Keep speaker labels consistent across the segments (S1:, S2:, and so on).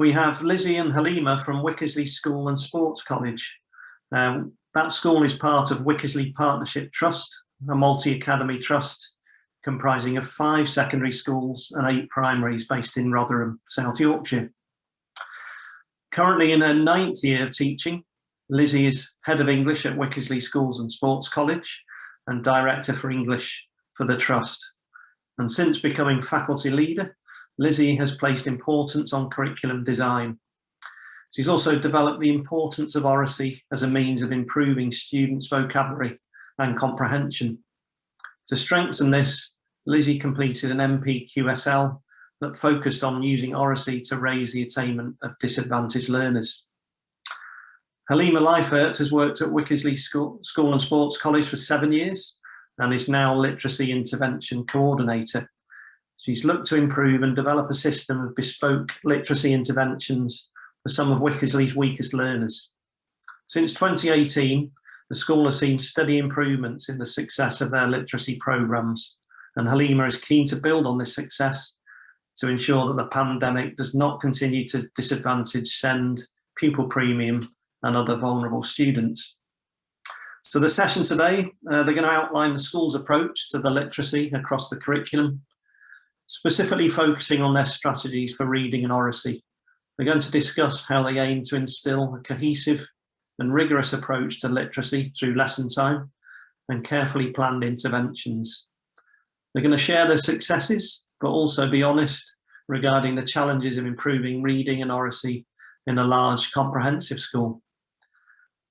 S1: we have Lizzie and Halima from Wickersley School and Sports College. That school is part of Wickersley Partnership Trust, a multi-academy trust comprising of 5 secondary schools and 8 primaries based in Rotherham, South Yorkshire. Currently in her 9th year of teaching, Lizzie is Head of English at Wickersley Schools and Sports College and Director for English for the Trust. And since becoming faculty leader, Lizzie has placed importance on curriculum design. She's also developed the importance of oracy as a means of improving students' vocabulary and comprehension. To strengthen this, Lizzie completed an MPQSL that focused on using oracy to raise the attainment of disadvantaged learners. Halma Leifert has worked at Wickersley School and Sports College for 7 years and is now Literacy Intervention Coordinator. She's looked to improve and develop a system of bespoke literacy interventions for some of Wickersley's weakest learners. Since 2018, the school has seen steady improvements in the success of their literacy programmes, and Halima is keen to build on this success to ensure that the pandemic does not continue to disadvantage SEND, pupil premium and other vulnerable students. So the session today, they're going to outline the school's approach to the literacy across the curriculum, specifically focusing on their strategies for reading and oracy. They're going to discuss how they aim to instil a cohesive and rigorous approach to literacy through lesson time and carefully planned interventions. They're going to share their successes, but also be honest regarding the challenges of improving reading and oracy in a large comprehensive school.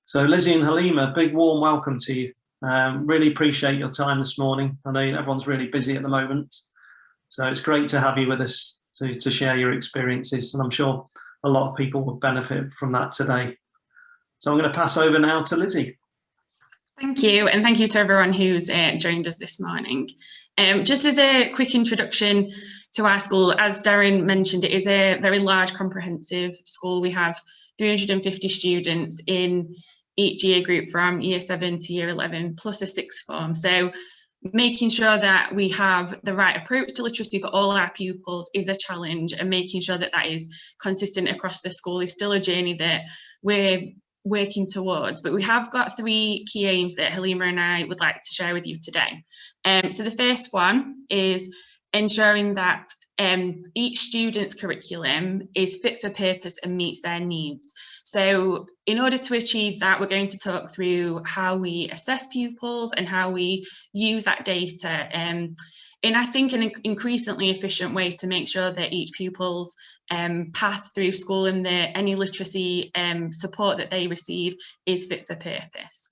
S1: So Lizzie and Halima, big warm welcome to you. Really appreciate your time this morning. I know everyone's really busy at the moment, so it's great to have you with us to share your experiences, and I'm sure a lot of people will benefit from that today. So I'm going to pass over now to Lizzie.
S2: Thank you, and thank you to everyone who's joined us this morning. Just as a quick introduction to our school, as Darren mentioned, it is a very large comprehensive school. We have 350 students in each year group from year 7 to year 11, plus a sixth form. So making sure that we have the right approach to literacy for all our pupils is a challenge, and making sure that that is consistent across the school is still a journey that we're working towards. But we have got 3 key aims that Halima and I would like to share with you today. So the first one is ensuring that each student's curriculum is fit for purpose and meets their needs. So in order to achieve that, we're going to talk through how we assess pupils and how we use that data in, I think, an increasingly efficient way to make sure that each pupil's path through school and any literacy support that they receive is fit for purpose.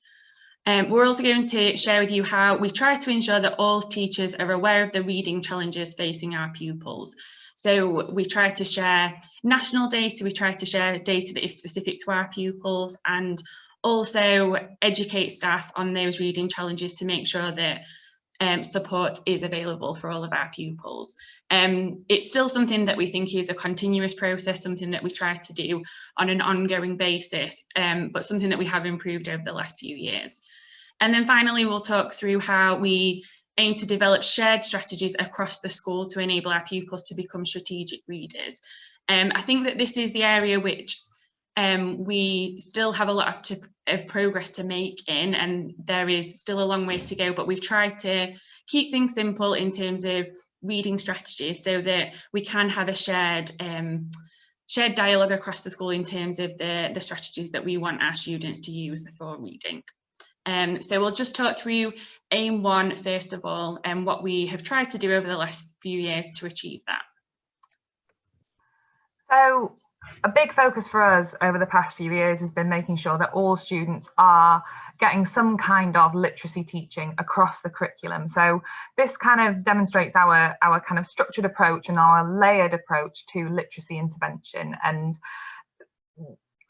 S2: We're also going to share with you how we try to ensure that all teachers are aware of the reading challenges facing our pupils. So we try to share national data, we try to share data that is specific to our pupils, and also educate staff on those reading challenges to make sure that support is available for all of our pupils. It's still something that we think is a continuous process, something that we try to do on an ongoing basis, but something that we have improved over the last few years. And then finally, we'll talk through how we aim to develop shared strategies across the school to enable our pupils to become strategic readers. I think that this is the area which we still have a lot of progress to make in, and there is still a long way to go, but we've tried to keep things simple in terms of reading strategies so that we can have a shared dialogue across the school in terms of the strategies that we want our students to use for reading. So we'll just talk through aim 1 first of all, and what we have tried to do over the last few years to achieve that.
S3: So a big focus for us over the past few years has been making sure that all students are getting some kind of literacy teaching across the curriculum. So this kind of demonstrates our kind of structured approach and our layered approach to literacy intervention. And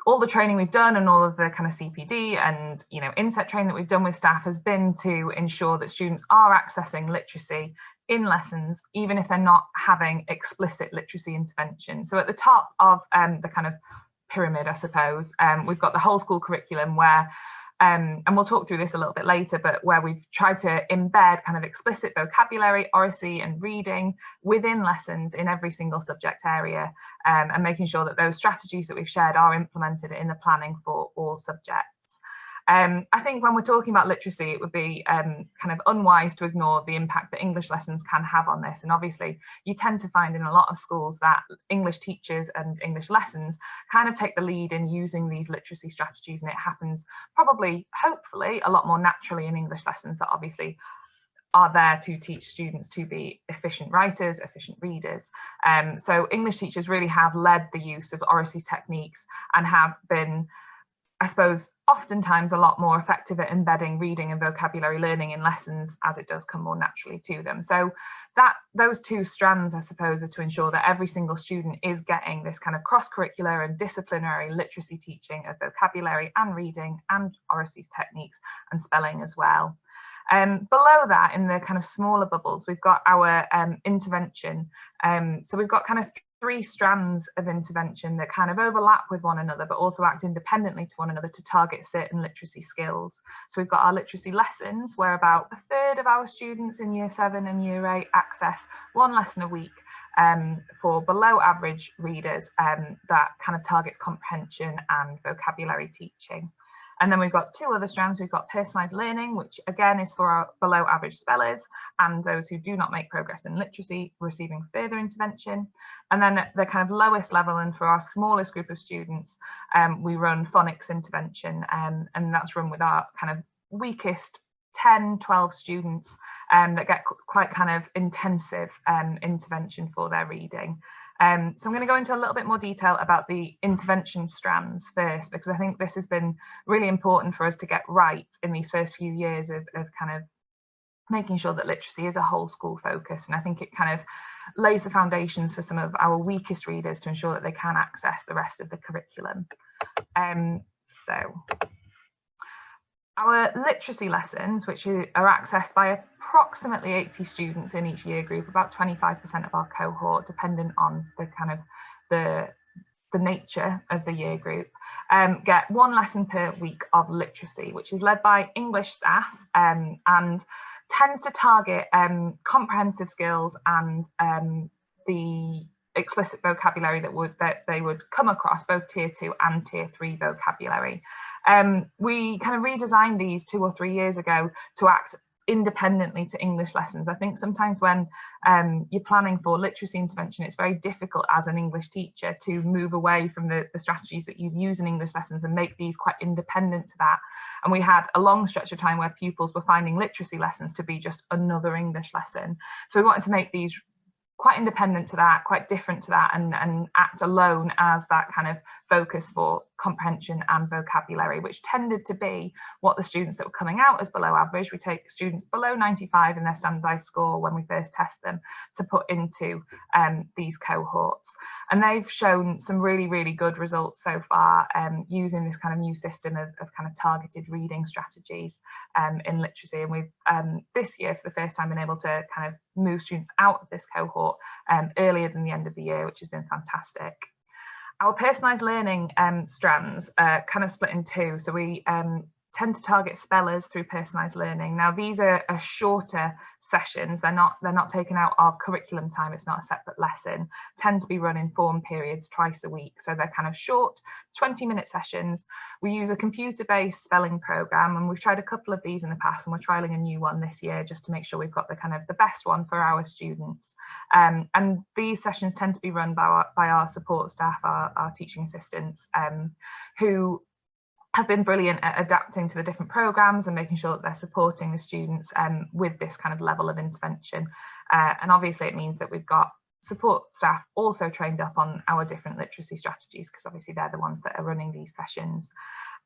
S3: all the training we've done and all of the kind of CPD and inset training that we've done with staff has been to ensure that students are accessing literacy in lessons, even if they're not having explicit literacy intervention. So at the top of the kind of pyramid, I suppose, we've got the whole school curriculum, where And we'll talk through this a little bit later, but where we've tried to embed kind of explicit vocabulary, oracy and reading within lessons in every single subject area, and making sure that those strategies that we've shared are implemented in the planning for all subjects. I think when we're talking about literacy, it would be kind of unwise to ignore the impact that English lessons can have on this. And obviously, you tend to find in a lot of schools that English teachers and English lessons kind of take the lead in using these literacy strategies, and it happens probably, hopefully, a lot more naturally in English lessons that obviously are there to teach students to be efficient writers, efficient readers. So English teachers really have led the use of oracy techniques and have been, I suppose, oftentimes a lot more effective at embedding reading and vocabulary learning in lessons as it does come more naturally to them. So those two strands, I suppose, are to ensure that every single student is getting this kind of cross-curricular and disciplinary literacy teaching of vocabulary and reading and oracy techniques and spelling as well. Below that, in the kind of smaller bubbles, we've got our intervention. So we've got kind of three strands of intervention that kind of overlap with one another, but also act independently to one another to target certain literacy skills. So we've got our literacy lessons, where about a third of our students in year 7 and year 8 access one lesson a week for below average readers that kind of targets comprehension and vocabulary teaching. And then we've got two other strands. We've got personalised learning, which again is for our below average spellers and those who do not make progress in literacy, receiving further intervention. And then at the kind of lowest level, and for our smallest group of students, we run phonics intervention, and that's run with our kind of weakest 10, 12 students that get quite kind of intensive intervention for their reading. So I'm going to go into a little bit more detail about the intervention strands first, because I think this has been really important for us to get right in these first few years of kind of making sure that literacy is a whole school focus. And I think it kind of lays the foundations for some of our weakest readers to ensure that they can access the rest of the curriculum. So our literacy lessons, which are accessed by approximately 80 students in each year group, about 25% of our cohort, depending on the kind of the nature of the year group, get one lesson per week of literacy, which is led by English staff and tends to target comprehensive skills and the explicit vocabulary that they would come across, both tier 2 and tier 3 vocabulary. We kind of redesigned these 2 or 3 years ago to act independently to English lessons. I think sometimes when you're planning for literacy intervention, it's very difficult as an English teacher to move away from the strategies that you use in English lessons and make these quite independent to that. And we had a long stretch of time where pupils were finding literacy lessons to be just another English lesson. So we wanted to make these quite independent to that, quite different to that, and act alone as that kind of focus for comprehension and vocabulary, which tended to be what the students that were coming out as below average. We take students below 95 in their standardised score when we first test them to put into these cohorts. And they've shown some really, really good results so far using this kind of new system of kind of targeted reading strategies in literacy. And we've this year, for the first time, been able to kind of move students out of this cohort earlier than the end of the year, which has been fantastic. Our personalised learning strands kind of split in two. So we tend to target spellers through personalised learning. Now, these are shorter sessions. They're not taken out of curriculum time. It's not a separate lesson. Tend to be run in form periods twice a week. So they're kind of short 20-minute sessions. We use a computer-based spelling program, and we've tried a couple of these in the past, and we're trialing a new one this year just to make sure we've got the kind of the best one for our students. And these sessions tend to be run by our support staff, our teaching assistants, who have been brilliant at adapting to the different programs and making sure that they're supporting the students with this kind of level of intervention. And obviously it means that we've got support staff also trained up on our different literacy strategies, because obviously they're the ones that are running these sessions.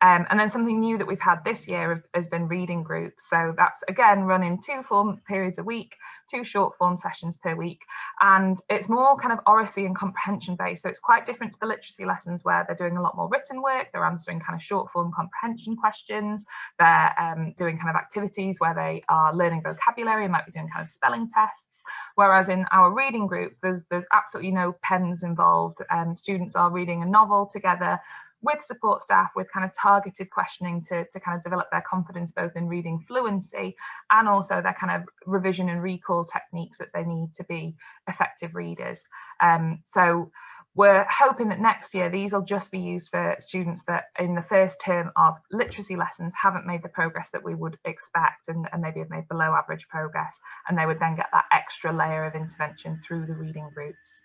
S3: And then something new that we've had this year has been reading groups. So that's again run in 2 form periods a week, 2 short form sessions per week. And it's more kind of oracy and comprehension based. So it's quite different to the literacy lessons where they're doing a lot more written work. They're answering kind of short form comprehension questions. They're doing kind of activities where they are learning vocabulary and might be doing kind of spelling tests. Whereas in our reading group, there's absolutely no pens involved. Students are reading a novel together, with support staff, with kind of targeted questioning to kind of develop their confidence both in reading fluency and also their kind of revision and recall techniques that they need to be effective readers. So we're hoping that next year these will just be used for students that in the first term of literacy lessons haven't made the progress that we would expect and maybe have made below average progress, and they would then get that extra layer of intervention through the reading groups.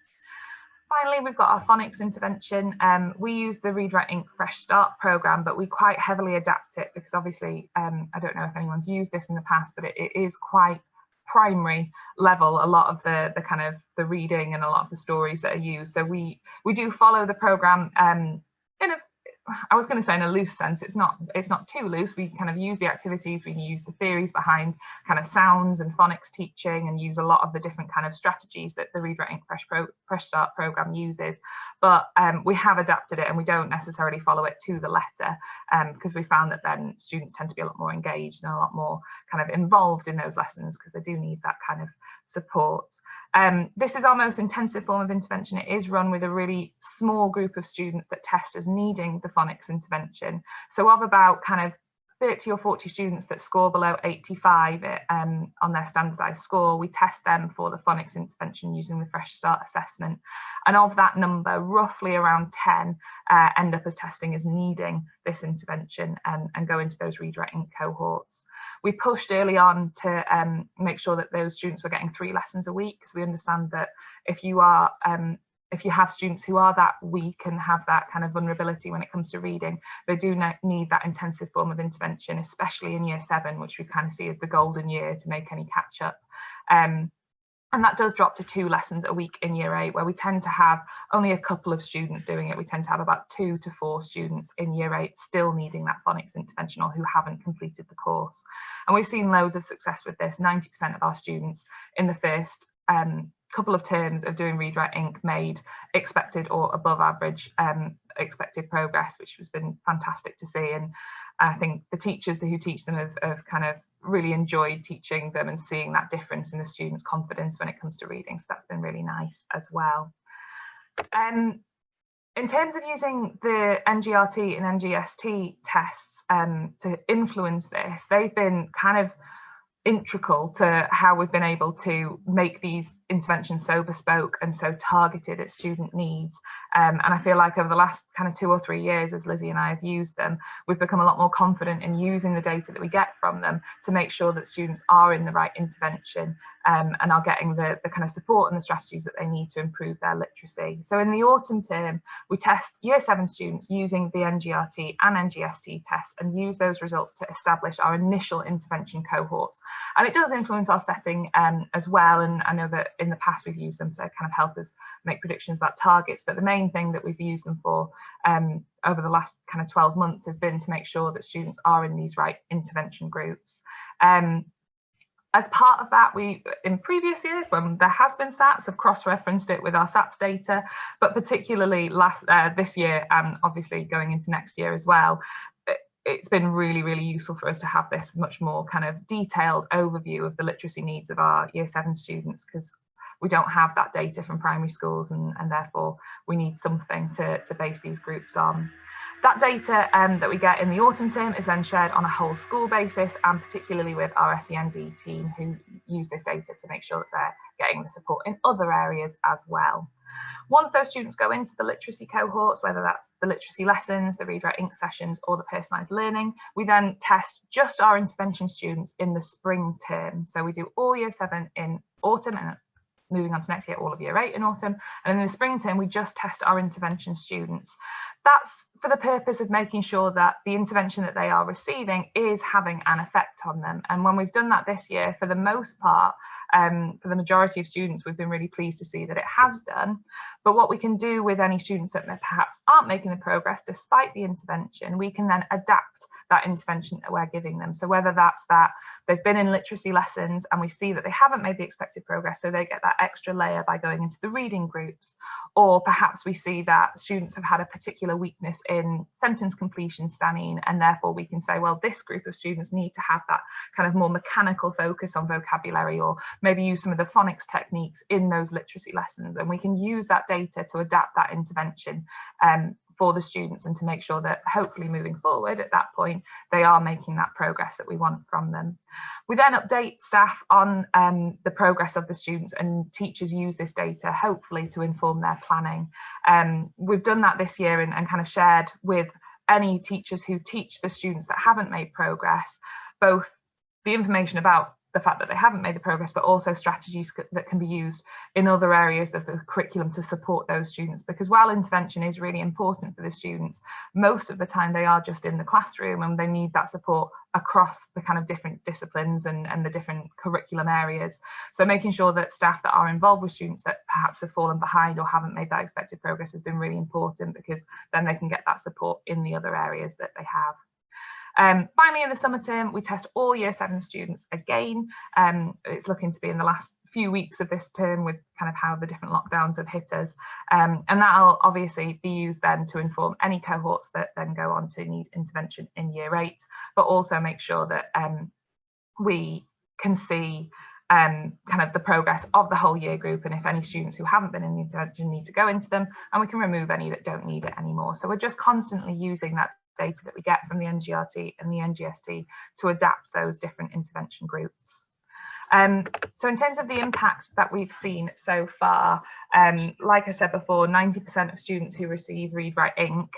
S3: Finally, we've got our phonics intervention. We use the Read Write Ink Fresh Start programme, but we quite heavily adapt it because obviously, I don't know if anyone's used this in the past, but it is quite primary level, a lot of the kind of the reading and a lot of the stories that are used. So we do follow the programme in a, I was going to say in a loose sense, it's not too loose. We kind of use the activities, we use the theories behind kind of sounds and phonics teaching, and use a lot of the different kind of strategies that the Read Write Ink Fresh Start programme uses. But we have adapted it, and we don't necessarily follow it to the letter, because we found that then students tend to be a lot more engaged and a lot more kind of involved in those lessons because they do need that kind of support. This is our most intensive form of intervention. It is run with a really small group of students that test as needing the phonics intervention. So of about kind of 30 or 40 students that score below 85 on their standardised score, we test them for the phonics intervention using the Fresh Start assessment. And of that number, roughly around 10 end up as testing as needing this intervention and go into those Read Write Ink cohorts. We pushed early on to make sure that those students were getting 3 lessons a week, because we understand that if you have students who are that weak and have that kind of vulnerability when it comes to reading, they do need that intensive form of intervention, especially in year 7, which we kind of see as the golden year to make any catch up. And that does drop to 2 lessons a week in year 8, where we tend to have only a couple of students doing it. We tend to have about 2 to 4 students in year 8 still needing that phonics intervention or who haven't completed the course. And we've seen loads of success with this. 90% of our students in the first couple of terms of doing Read Write Ink made expected or above average expected progress, which has been fantastic to see. And I think the teachers who teach them have kind of really enjoyed teaching them and seeing that difference in the students' confidence when it comes to reading. So that's been really nice as well. In terms of using the NGRT and NGST tests to influence this, they've been kind of integral to how we've been able to make these interventions so bespoke and so targeted at student needs. And I feel like over the last kind of 2 or 3 years, as Lizzie and I have used them, we've become a lot more confident in using the data that we get from them to make sure that students are in the right intervention and are getting the kind of support and the strategies that they need to improve their literacy. So in the autumn term, we test year 7 students using the NGRT and NGST tests and use those results to establish our initial intervention cohorts. And it does influence our setting as well. And I know that in the past we've used them to kind of help us make predictions about targets, but the main thing that we've used them for over the last kind of 12 months has been to make sure that students are in these right intervention groups. As part of that, we, in previous years when there has been SATs, have cross-referenced it with our SATs data, but particularly this year and obviously going into next year as well, it's been really, really useful for us to have this much more kind of detailed overview of the literacy needs of our year 7 students, because we don't have that data from primary schools and therefore we need something to base these groups on. That data that we get in the autumn term is then shared on a whole school basis, and particularly with our SEND team who use this data to make sure that they're getting the support in other areas as well. Once those students go into the literacy cohorts, whether that's the literacy lessons, the Read Write Ink sessions or the personalised learning, we then test just our intervention students in the spring term. So we do all year 7 in autumn and moving on to next year, all of year 8 in autumn. And in the spring term, we just test our intervention students. That's for the purpose of making sure that the intervention that they are receiving is having an effect on them. And when we've done that this year, for the most part, for the majority of students, we've been really pleased to see that it has done. But what we can do with any students that perhaps aren't making the progress despite the intervention, we can then adapt that intervention that we're giving them. So whether that's that they've been in literacy lessons and we see that they haven't made the expected progress, so they get that extra layer by going into the reading groups, or perhaps we see that students have had a particular weakness in sentence completion stemming, and therefore we can say, well, this group of students need to have that kind of more mechanical focus on vocabulary, or maybe use some of the phonics techniques in those literacy lessons, and we can use that data to adapt that intervention for the students, and to make sure that hopefully moving forward at that point they are making that progress that we want from them. We then update staff on the progress of the students, and teachers use this data hopefully to inform their planning. We've done that this year and kind of shared with any teachers who teach the students that haven't made progress, both the information about the fact that they haven't made the progress, but also strategies that can be used in other areas of the curriculum to support those students. Because while intervention is really important for the students, most of the time they are just in the classroom and they need that support across the kind of different disciplines and the different curriculum areas. So making sure that staff that are involved with students that perhaps have fallen behind or haven't made that expected progress has been really important, because then they can get that support in the other areas that they have. Finally, in the summer term, we test all Year 7 students again. It's looking to be in the last few weeks of this term, with kind of how the different lockdowns have hit us. And that'll obviously be used then to inform any cohorts that then go on to need intervention in Year 8, but also make sure that we can see kind of the progress of the whole year group, and if any students who haven't been in the intervention need to go into them, and we can remove any that don't need it anymore. So we're just constantly using that data that we get from the NGRT and the NGST to adapt those different intervention groups. So in terms of the impact that we've seen so far, like I said before, 90% of students who receive Read Write Inc,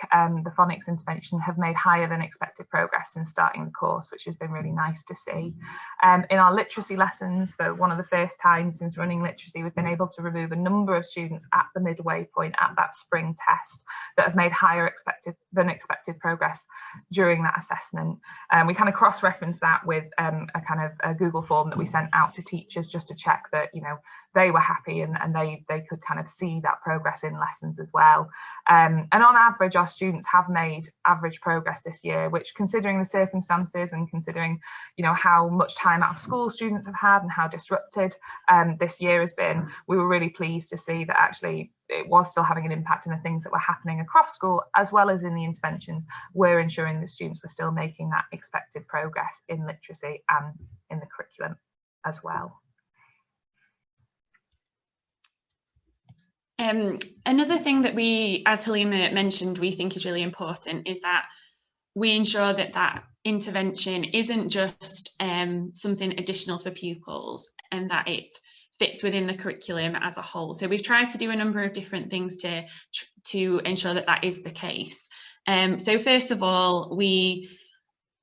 S3: the phonics intervention, have made higher than expected progress since starting the course, which has been really nice to see. In our literacy lessons, for one of the first times since running literacy, we've been able to remove a number of students at the midway point at that spring test that have made higher than expected progress during that assessment. We kind of cross-reference that with a kind of a Google form that we sent out to teachers just to check that, you know, they were happy and they could kind of see that progress in lessons as well. And on average, our students have made average progress this year, which, considering the circumstances and considering, you know, how much time out of school students have had and how disrupted this year has been, we were really pleased to see that actually it was still having an impact in the things that were happening across school, as well as in the interventions. We're ensuring the students were still making that expected progress in literacy and in the curriculum as well.
S2: Another thing that we, as Halima mentioned, we think is really important is that we ensure that that intervention isn't just something additional for pupils, and that it fits within the curriculum as a whole. So we've tried to do a number of different things to ensure that that is the case. So first of all, we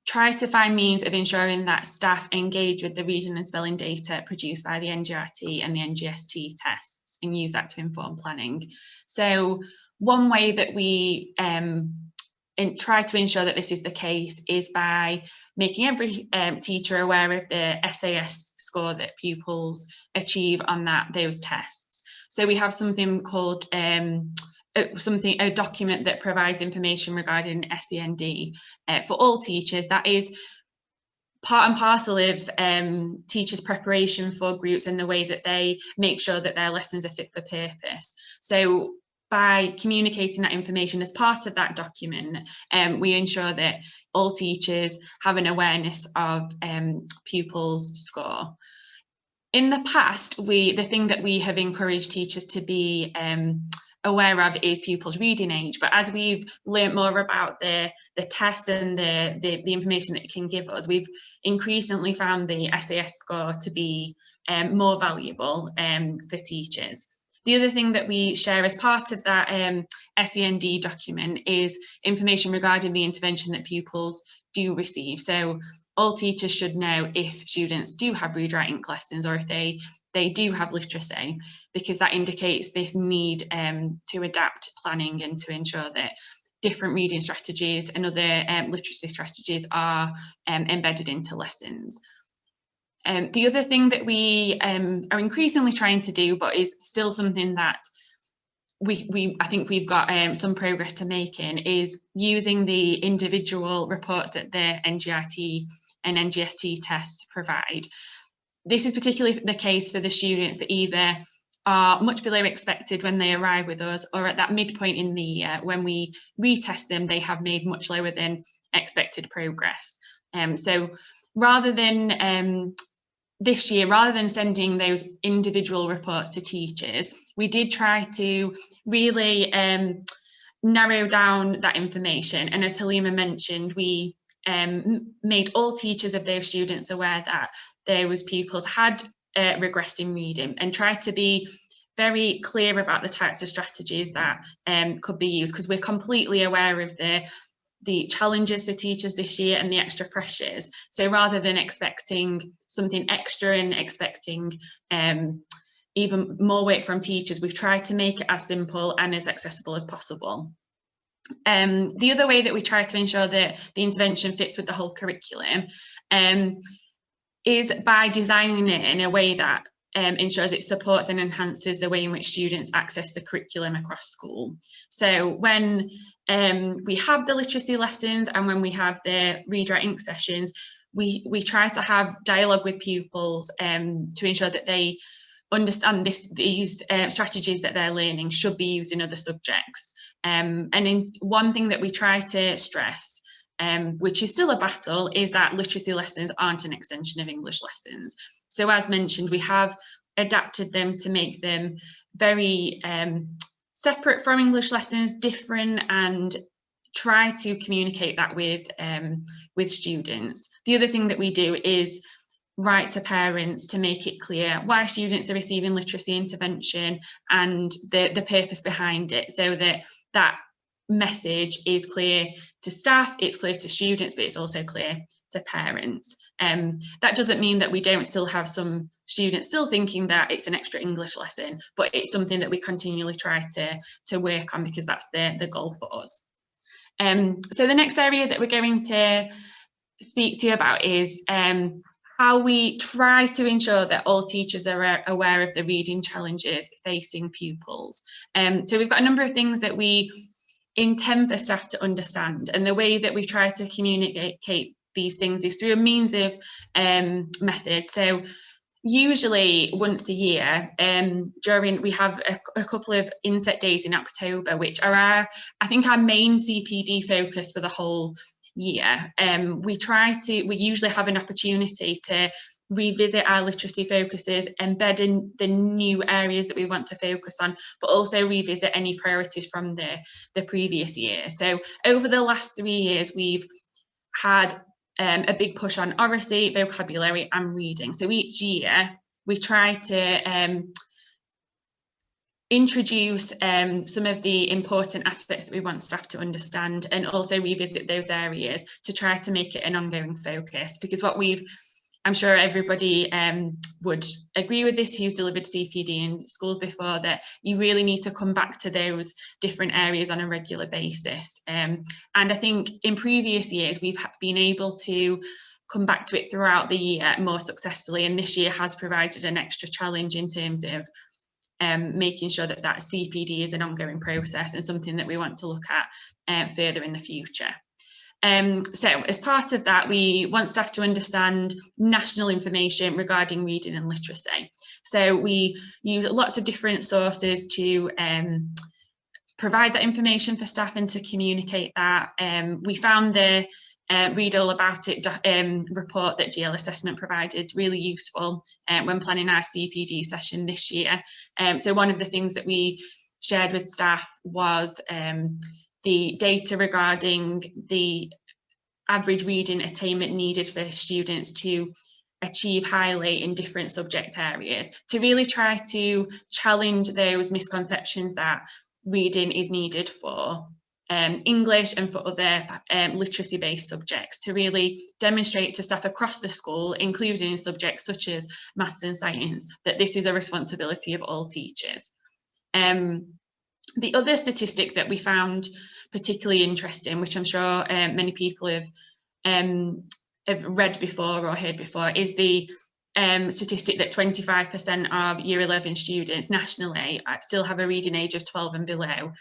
S2: try to find means of ensuring that staff engage with the reading and spelling data produced by the NGRT and the NGST tests and use that to inform planning. So one way that we try to ensure that this is the case is by making every teacher aware of the SAS score that pupils achieve on those tests. So we have something called a document that provides information regarding SEND for all teachers. That is part and parcel of teachers' preparation for groups and the way that they make sure that their lessons are fit for purpose. So by communicating that information as part of that document, we ensure that all teachers have an awareness of pupils' score. In the past, the thing that we have encouraged teachers to be aware of is pupils' reading age, but as we've learnt more about the tests and the information that it can give us, we've increasingly found the SAS score to be more valuable for teachers. The other thing that we share as part of that SEND document is information regarding the intervention that pupils do receive. So all teachers should know if students do have Read Write Inc lessons, or if they do have literacy, because that indicates this need to adapt planning and to ensure that different reading strategies and other literacy strategies are embedded into lessons. The other thing that we are increasingly trying to do, but is still something that I think we've got some progress to make in, is using the individual reports that the NGRT and NGST tests provide. This is particularly the case for the students that either are much below expected when they arrive with us, or at that midpoint in the year when we retest them, they have made much lower than expected progress. So rather than this year, rather than sending those individual reports to teachers, we did try to really narrow down that information. And as Halima mentioned, we made all teachers of those students aware that those pupils had regressed in reading, and tried to be very clear about the types of strategies that could be used, because we're completely aware of the challenges for teachers this year and the extra pressures. So rather than expecting something extra and expecting even more work from teachers, we've tried to make it as simple and as accessible as possible. The other way that we try to ensure that the intervention fits with the whole curriculum is by designing it in a way that ensures it supports and enhances the way in which students access the curriculum across school. So when we have the literacy lessons and when we have the read, write, ink sessions, we try to have dialogue with pupils to ensure that they understand these strategies that they're learning should be used in other subjects. And one thing that we try to stress, which is still a battle, is that literacy lessons aren't an extension of English lessons. So as mentioned, we have adapted them to make them very separate from English lessons, different, and try to communicate that with students. The other thing that we do is write to parents to make it clear why students are receiving literacy intervention and the purpose behind it, so that message is clear to staff, it's clear to students, but it's also clear to parents. That doesn't mean that we don't still have some students still thinking that it's an extra English lesson, but it's something that we continually try to work on, because that's the goal for us. So the next area that we're going to speak to you about is how we try to ensure that all teachers are aware of the reading challenges facing pupils. So we've got a number of things that we intend for staff to understand, and the way that we try to communicate these things is through a means of method. So usually once a year, we have a couple of inset days in October, which are I think our main CPD focus for the whole year. We usually have an opportunity to revisit our literacy focuses, embed in the new areas that we want to focus on, but also revisit any priorities from the previous year. So over the last 3 years, we've had a big push on oracy, vocabulary and reading. So each year we try to introduce some of the important aspects that we want staff to understand, and also revisit those areas to try to make it an ongoing focus. Because I'm sure everybody would agree with this who's delivered CPD in schools before, that you really need to come back to those different areas on a regular basis. And I think in previous years we've been able to come back to it throughout the year more successfully, and this year has provided an extra challenge in terms of making sure that CPD is an ongoing process and something that we want to look at further in the future. So as part of that, we want staff to understand national information regarding reading and literacy. So we use lots of different sources to provide that information for staff and to communicate that. We found the Read All About It report that GL Assessment provided really useful when planning our CPD session this year. So one of the things that we shared with staff was the data regarding the average reading attainment needed for students to achieve highly in different subject areas, to really try to challenge those misconceptions that reading is needed for English and for other literacy-based subjects, to really demonstrate to staff across the school, including in subjects such as maths and science, that this is a responsibility of all teachers. The other statistic that we found particularly interesting, which I'm sure many people have read before or heard before, is the statistic that 25% of Year 11 students nationally still have a reading age of 12 and below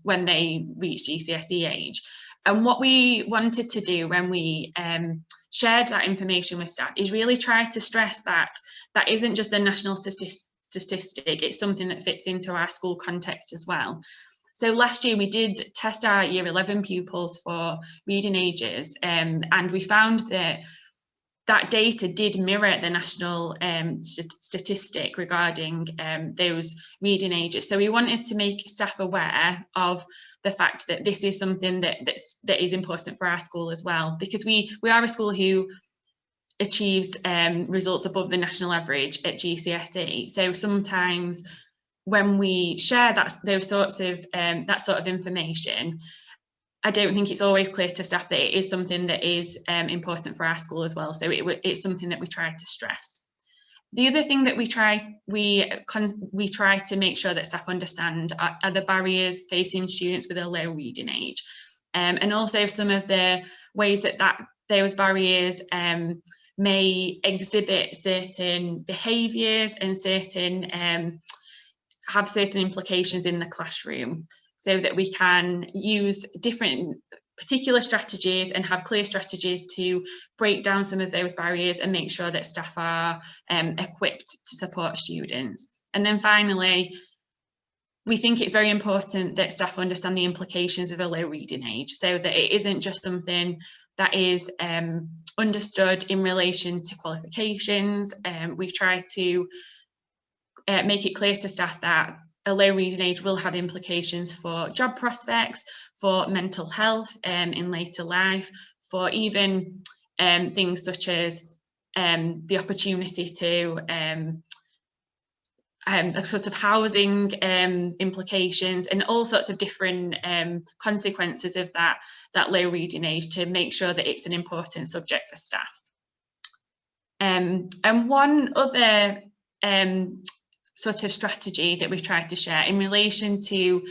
S2: when they reach GCSE age. And what we wanted to do when we shared that information with staff is really try to stress that that isn't just a national statistic, it's something that fits into our school context as well. So last year we did test our Year 11 pupils for reading ages, and we found that that data did mirror the national statistic regarding those reading ages. So we wanted to make staff aware of the fact that this is something that is important for our school as well, because we are a school who achieves results above the national average at GCSE. So sometimes when we share that sort of information, I don't think it's always clear to staff that it is something that is important for our school as well. So it's something that we try to stress. The other thing that we try to make sure that staff understand are the barriers facing students with a low reading age, and also some of the ways that those barriers may exhibit certain behaviours and have certain implications in the classroom, so that we can use different particular strategies and have clear strategies to break down some of those barriers and make sure that staff are equipped to support students. And then finally, we think it's very important that staff understand the implications of a low reading age, so that it isn't just something that is understood in relation to qualifications. We've tried to make it clear to staff that a low reading age will have implications for job prospects, for mental health in later life, for even things such as the opportunity to sort of housing implications, and all sorts of different consequences of that low reading age, to make sure that it's an important subject for staff. And one other sort of strategy that we've tried to share in relation to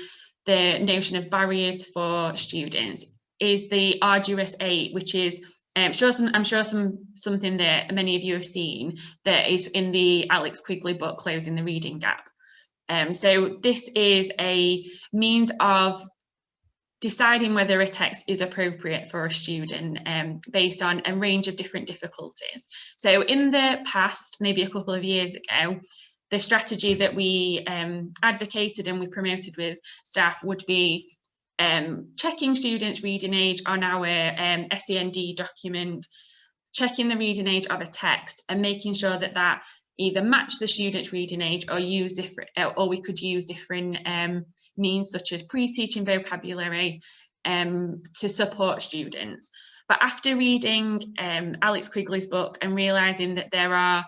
S2: the notion of barriers for students is the Arduous 8, which is I'm sure something that many of you have seen, that is in the Alex Quigley book, Closing the Reading Gap. So this is a means of deciding whether a text is appropriate for a student based on a range of different difficulties. So in the past, maybe a couple of years ago, the strategy that we advocated and we promoted with staff would be checking students' reading age on our SEND document, checking the reading age of a text, and making sure that that either matched the student's reading age or we could use different means such as pre-teaching vocabulary to support students. But after reading Alex Quigley's book and realising that there are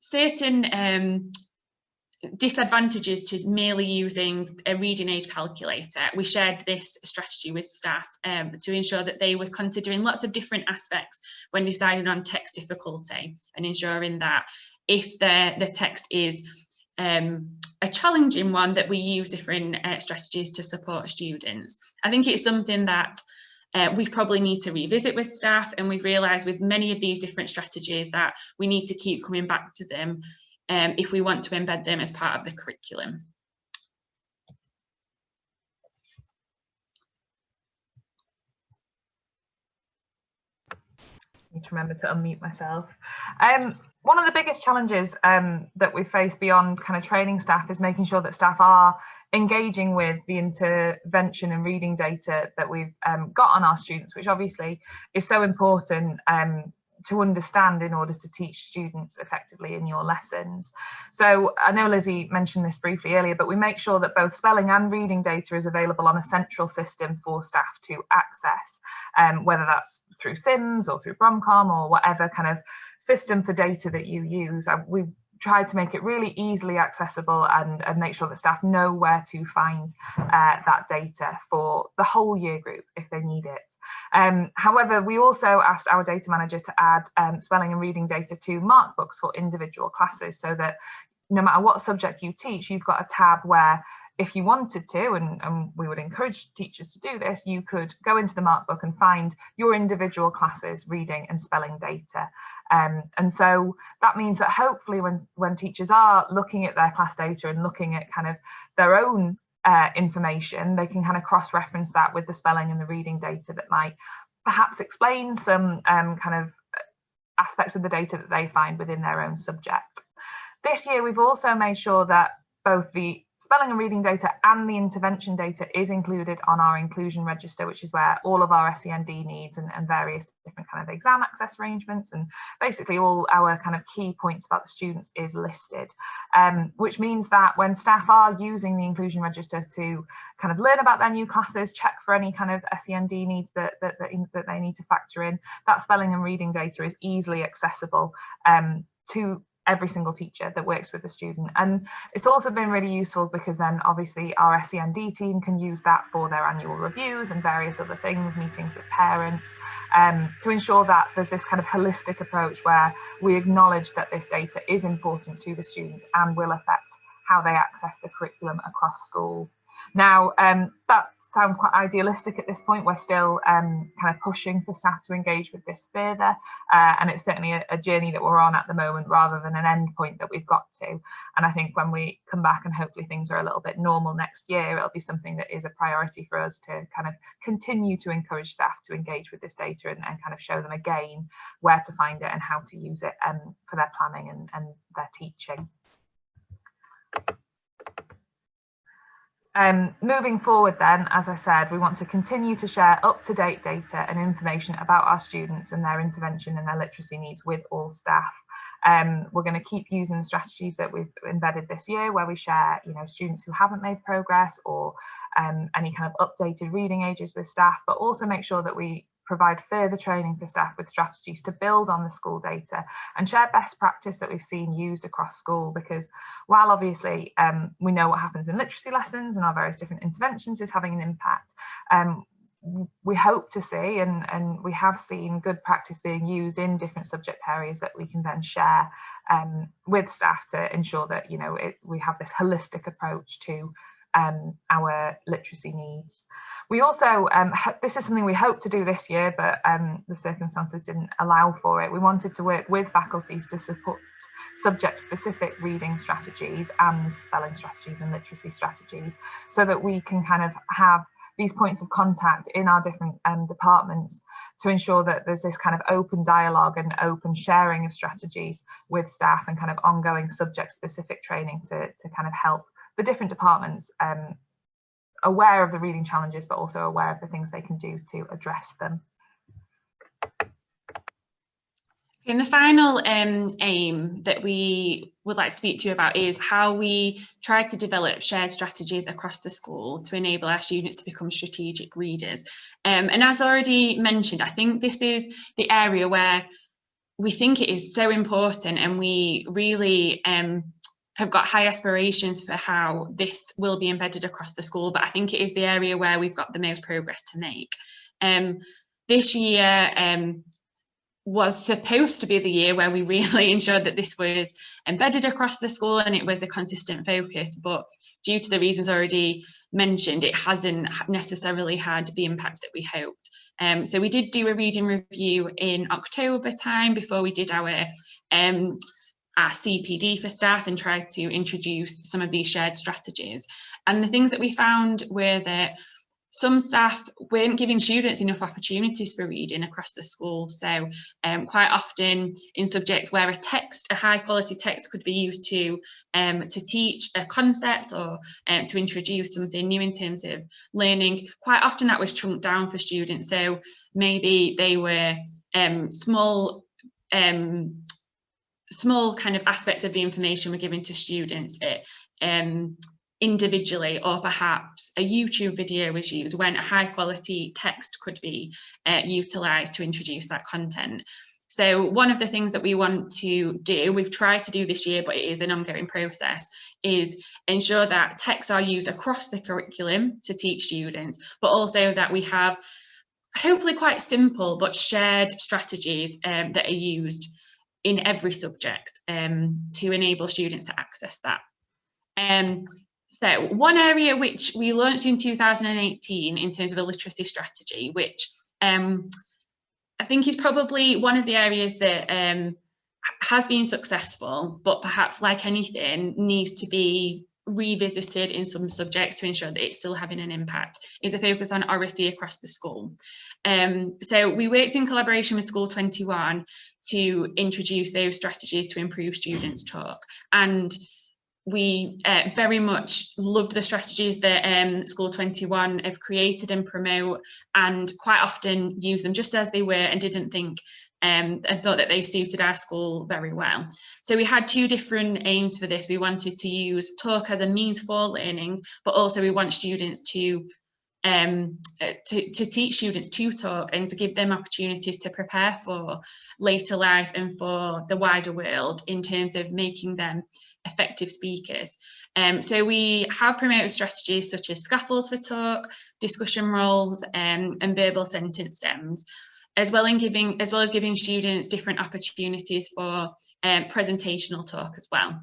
S2: certain disadvantages to merely using a reading age calculator, we shared this strategy with staff to ensure that they were considering lots of different aspects when deciding on text difficulty, and ensuring that if the text is a challenging one, that we use different strategies to support students. I think it's something that we probably need to revisit with staff, and we've realised with many of these different strategies that we need to keep coming back to them if we want to embed them as part of the curriculum.
S3: I need to remember to unmute myself. One of the biggest challenges that we face beyond kind of training staff is making sure that staff are engaging with the intervention and reading data that we've got on our students, which obviously is so important to understand in order to teach students effectively in your lessons. So I know Lizzie mentioned this briefly earlier, but we make sure that both spelling and reading data is available on a central system for staff to access, whether that's through SIMS or through Bromcom or whatever kind of system for data that you use. We've tried to make it really easily accessible and make sure that staff know where to find that data for the whole year group if they need it. However, we also asked our data manager to add spelling and reading data to mark books for individual classes, so that no matter what subject you teach, you've got a tab where if you wanted to, and we would encourage teachers to do this, you could go into the mark book and find your individual classes reading and spelling data. And so that means that hopefully when teachers are looking at their class data and looking at kind of their own information, they can kind of cross-reference that with the spelling and the reading data that might perhaps explain some kind of aspects of the data that they find within their own subject. This year, we've also made sure that both the spelling and reading data and the intervention data is included on our inclusion register, which is where all of our SEND needs and various different kind of exam access arrangements and basically all our kind of key points about the students is listed, which means that when staff are using the inclusion register to kind of learn about their new classes, check for any kind of SEND needs that they need to factor in, that spelling and reading data is easily accessible to every single teacher that works with the student. And it's also been really useful because then obviously our SEND team can use that for their annual reviews and various other things, meetings with parents, to ensure that there's this kind of holistic approach where we acknowledge that this data is important to the students and will affect how they access the curriculum across school. Now, that sounds quite idealistic at this point. We're still kind of pushing for staff to engage with this further, and it's certainly a journey that we're on at the moment rather than an end point that we've got to. And I think when we come back and hopefully things are a little bit normal next year, it'll be something that is a priority for us to kind of continue to encourage staff to engage with this data and kind of show them again where to find it and how to use it for their planning and their teaching. Moving forward then, as I said, we want to continue to share up-to-date data and information about our students and their intervention and their literacy needs with all staff. We're going to keep using the strategies that we've embedded this year where we share, students who haven't made progress or any kind of updated reading ages with staff, but also make sure that we provide further training for staff with strategies to build on the school data and share best practice that we've seen used across school, because while obviously we know what happens in literacy lessons and our various different interventions is having an impact, we hope to see and we have seen good practice being used in different subject areas that we can then share with staff to ensure that we have this holistic approach to our literacy needs. We also, this is something we hope to do this year, but the circumstances didn't allow for it. We wanted to work with faculties to support subject-specific reading strategies and spelling strategies and literacy strategies so that we can kind of have these points of contact in our different departments to ensure that there's this kind of open dialogue and open sharing of strategies with staff and kind of ongoing subject-specific training to kind of help the different departments aware of the reading challenges, but also aware of the things they can do to address them.
S2: And the final aim that we would like to speak to you about is how we try to develop shared strategies across the school to enable our students to become strategic readers. And as already mentioned, I think this is the area where we think it is so important, and we really have got high aspirations for how this will be embedded across the school, but I think it is the area where we've got the most progress to make. This year was supposed to be the year where we really ensured that this was embedded across the school and it was a consistent focus, but due to the reasons already mentioned, it hasn't necessarily had the impact that we hoped. So we did do a reading review in October time before we did our CPD for staff and tried to introduce some of these shared strategies. And the things that we found were that some staff weren't giving students enough opportunities for reading across the school. So quite often in subjects where a high quality text could be used to teach a concept or to introduce something new in terms of learning, quite often that was chunked down for students. So maybe they were small kind of aspects of the information were given to students individually, or perhaps a YouTube video was used when a high quality text could be utilised to introduce that content. So one of the things that we want to do, we've tried to do this year, but it is an ongoing process, is ensure that texts are used across the curriculum to teach students, but also that we have hopefully quite simple but shared strategies that are used in every subject to enable students to access that. So one area which we launched in 2018 in terms of a literacy strategy, which I think is probably one of the areas that has been successful, but perhaps like anything needs to be revisited in some subjects to ensure that it's still having an impact, is a focus on oracy across the school. So we worked in collaboration with School 21 to introduce those strategies to improve students' talk. And we very much loved the strategies that School 21 have created and promote, and quite often use them just as they were, and didn't think and thought that they suited our school very well. So we had two different aims for this. We wanted to use talk as a means for learning, but also we want students to teach students to talk and to give them opportunities to prepare for later life and for the wider world in terms of making them effective speakers. So we have promoted strategies such as scaffolds for talk, discussion roles, and verbal sentence stems, as well as giving students different opportunities for presentational talk as well.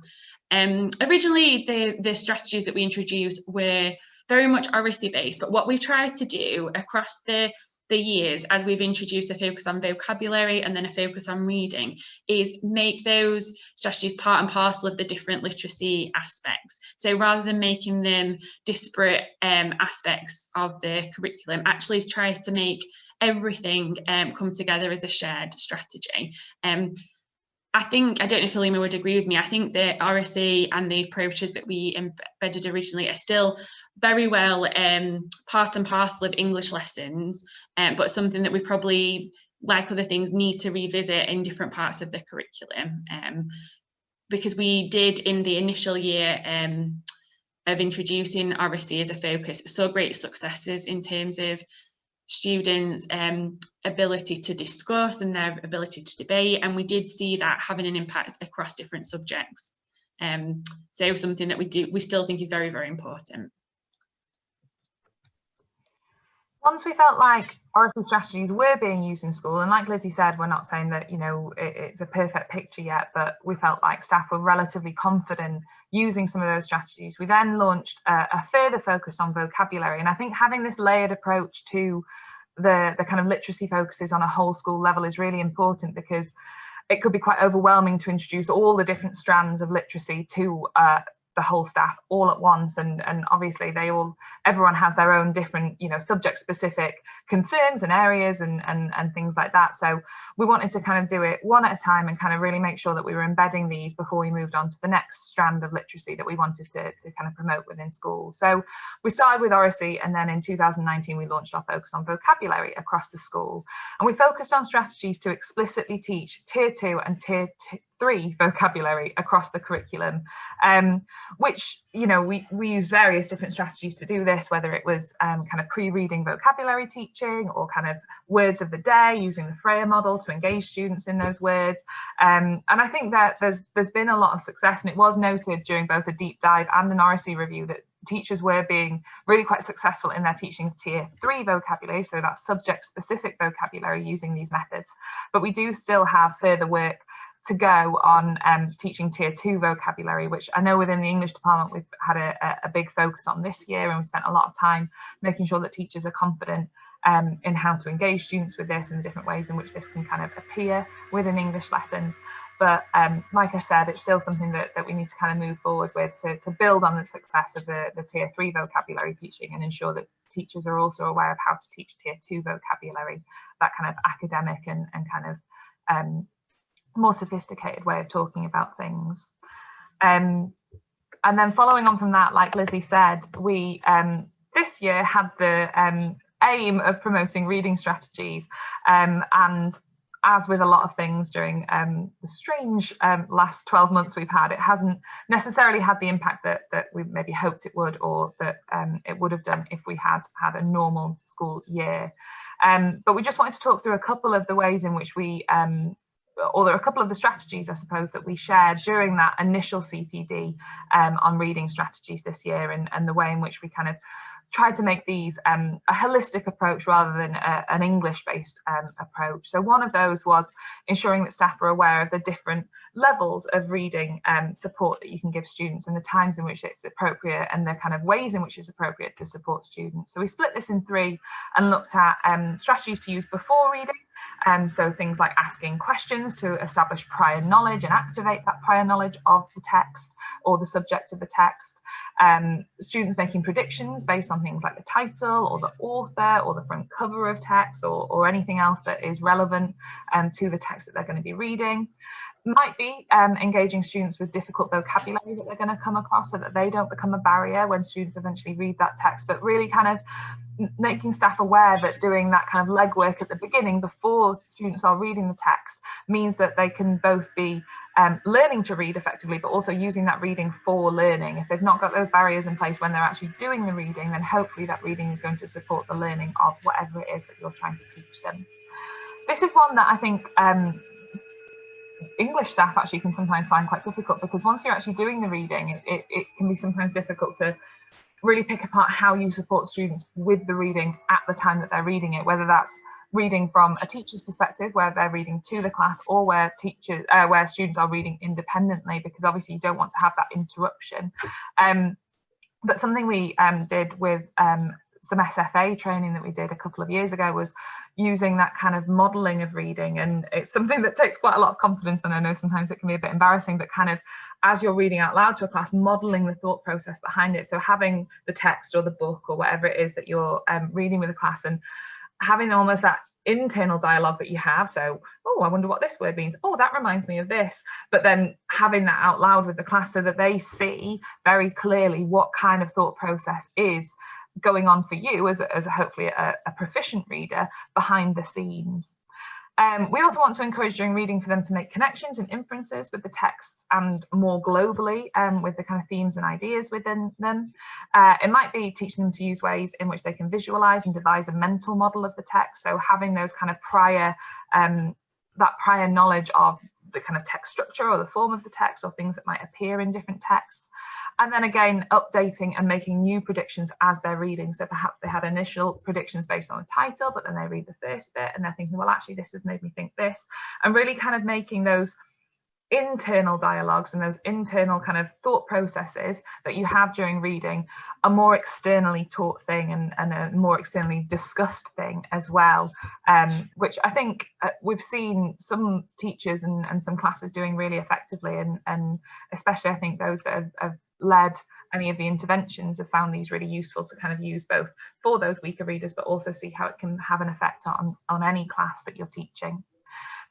S2: Originally, the strategies that we introduced were very much oracy based, but what we've tried to do across the years, as we've introduced a focus on vocabulary and then a focus on reading, is make those strategies part and parcel of the different literacy aspects. So rather than making them disparate aspects of the curriculum, actually try to make everything come together as a shared strategy. I don't know if Halima would agree with me. I think the oracy and the approaches that we embedded originally are still very well part and parcel of English lessons, but something that we probably, like other things, need to revisit in different parts of the curriculum. Because we did, in the initial year of introducing oracy as a focus, saw great successes in terms of students' ability to discuss and their ability to debate, and we did see that having an impact across different subjects. So something that we still think is very, very important.
S3: Once we felt like oracy strategies were being used in school, and like Lizzie said, we're not saying that, you know, it's a perfect picture yet, but we felt like staff were relatively confident using some of those strategies. We then launched a further focus on vocabulary, and I think having this layered approach to the kind of literacy focuses on a whole school level is really important, because it could be quite overwhelming to introduce all the different strands of literacy to the whole staff all at once, and obviously everyone has their own different, you know, subject specific concerns and areas and things like that. So we wanted to kind of do it one at a time and kind of really make sure that we were embedding these before we moved on to the next strand of literacy that we wanted to kind of promote within schools. So we started with oracy, and then in 2019 we launched our focus on vocabulary across the school, and we focused on strategies to explicitly teach tier 2 and tier 3 vocabulary across the curriculum, which, you know, we used various different strategies to do this, whether it was kind of pre-reading vocabulary teaching, or kind of words of the day, using the Freya model to engage students in those words. And I think that there's been a lot of success, and it was noted during both a deep dive and an oracy review that teachers were being really quite successful in their teaching of tier 3 vocabulary, so that's subject specific vocabulary, using these methods. But we do still have further work to go on teaching tier 2 vocabulary, which I know within the English department we've had a big focus on this year, and we spent a lot of time making sure that teachers are confident in how to engage students with this and the different ways in which this can kind of appear within English lessons. But like I said, it's still something that we need to kind of move forward with to build on the success of the tier 3 vocabulary teaching, and ensure that teachers are also aware of how to teach tier 2 vocabulary, that kind of academic and kind of more sophisticated way of talking about things. And then following on from that, like Lizzie said, we this year had the aim of promoting reading strategies, and as with a lot of things during the strange last 12 months we've had, it hasn't necessarily had the impact that we maybe hoped it would, or that it would have done if we had had a normal school year. But we just wanted to talk through a couple of the ways in which we or there are a couple of the strategies, I suppose, that we shared during that initial CPD on reading strategies this year, and the way in which we kind of tried to make these a holistic approach rather than an English-based approach. So one of those was ensuring that staff are aware of the different levels of reading support that you can give students, and the times in which it's appropriate, and the kind of ways in which it's appropriate to support students. So we split this in 3 and looked at strategies to use before reading. So things like asking questions to establish prior knowledge and activate that prior knowledge of the text or the subject of the text. Students making predictions based on things like the title or the author or the front cover of text, or anything else that is relevant to the text that they're going to be reading. might be engaging students with difficult vocabulary that they're going to come across, so that they don't become a barrier when students eventually read that text, but really kind of making staff aware that doing that kind of legwork at the beginning before students are reading the text means that they can both be learning to read effectively, but also using that reading for learning. If they've not got those barriers in place when they're actually doing the reading, then hopefully that reading is going to support the learning of whatever it is that you're trying to teach them. This is one that I think English staff actually can sometimes find quite difficult, because once you're actually doing the reading, it can be sometimes difficult to really pick apart how you support students with the reading at the time that they're reading it, whether that's reading from a teacher's perspective where they're reading to the class, or where students are reading independently, because obviously you don't want to have that interruption. But something we did with some SFA training that we did a couple of years ago was using that kind of modelling of reading, and it's something that takes quite a lot of confidence, and I know sometimes it can be a bit embarrassing, but kind of as you're reading out loud to a class, modelling the thought process behind it. So having the text or the book or whatever it is that you're reading with a class, and having almost that internal dialogue that you have. So, oh, I wonder what this word means. Oh, that reminds me of this. But then having that out loud with the class so that they see very clearly what kind of thought process is going on for you as hopefully a proficient reader behind the scenes. We also want to encourage during reading for them to make connections and inferences with the texts, and more globally with the kind of themes and ideas within them. It might be teaching them to use ways in which they can visualize and devise a mental model of the text. So having those kind of prior knowledge of the kind of text structure or the form of the text, or things that might appear in different texts. And then again, updating and making new predictions as they're reading. So perhaps they had initial predictions based on the title, but then they read the first bit and they're thinking, well, actually, this has made me think this. And really kind of making those internal dialogues and those internal kind of thought processes that you have during reading a more externally taught thing, and a more externally discussed thing as well, which I think we've seen some teachers and some classes doing really effectively, and especially I think those that have led any of the interventions have found these really useful to kind of use both for those weaker readers, but also see how it can have an effect on any class that you're teaching.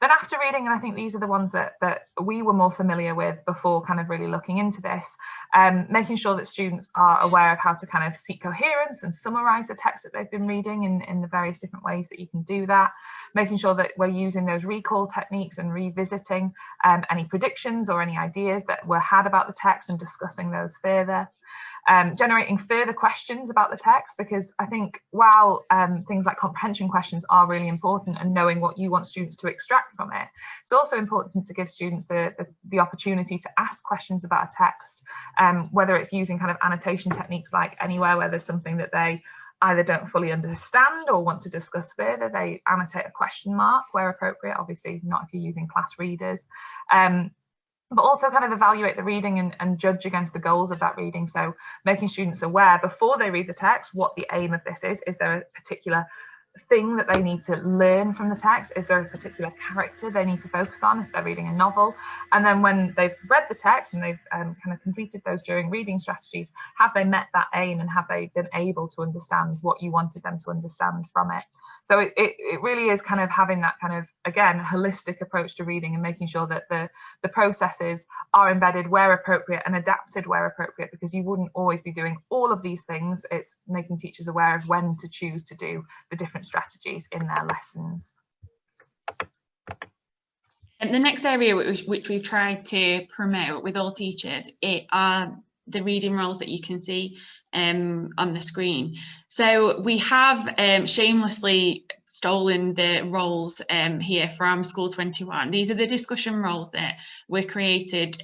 S3: Then after reading, and I think these are the ones that we were more familiar with before kind of really looking into this, making sure that students are aware of how to kind of seek coherence and summarize the text that they've been reading in the various different ways that you can do that, making sure that we're using those recall techniques and revisiting any predictions or any ideas that were had about the text and discussing those further. Generating further questions about the text, because I think while things like comprehension questions are really important and knowing what you want students to extract from it, it's also important to give students the opportunity to ask questions about a text, whether it's using kind of annotation techniques like anywhere where there's something that they either don't fully understand or want to discuss further, they annotate a question mark where appropriate, obviously not if you're using class readers. But also kind of evaluate the reading and judge against the goals of that reading. So making students aware before they read the text what the aim of this is. Is there a particular thing that they need to learn from the text? Is there a particular character they need to focus on if they're reading a novel? And then when they've read the text and they've kind of completed those during reading strategies, have they met that aim, and have they been able to understand what you wanted them to understand from it? So it really is kind of having that kind of, again, holistic approach to reading, and making sure that the processes are embedded where appropriate and adapted where appropriate, because you wouldn't always be doing all of these things. It's making teachers aware of when to choose to do the different strategies in their lessons.
S2: And the next area which we've tried to promote with all teachers are the reading roles that you can see on the screen. So we have shamelessly stolen the roles here from School 21. These are the discussion roles that were created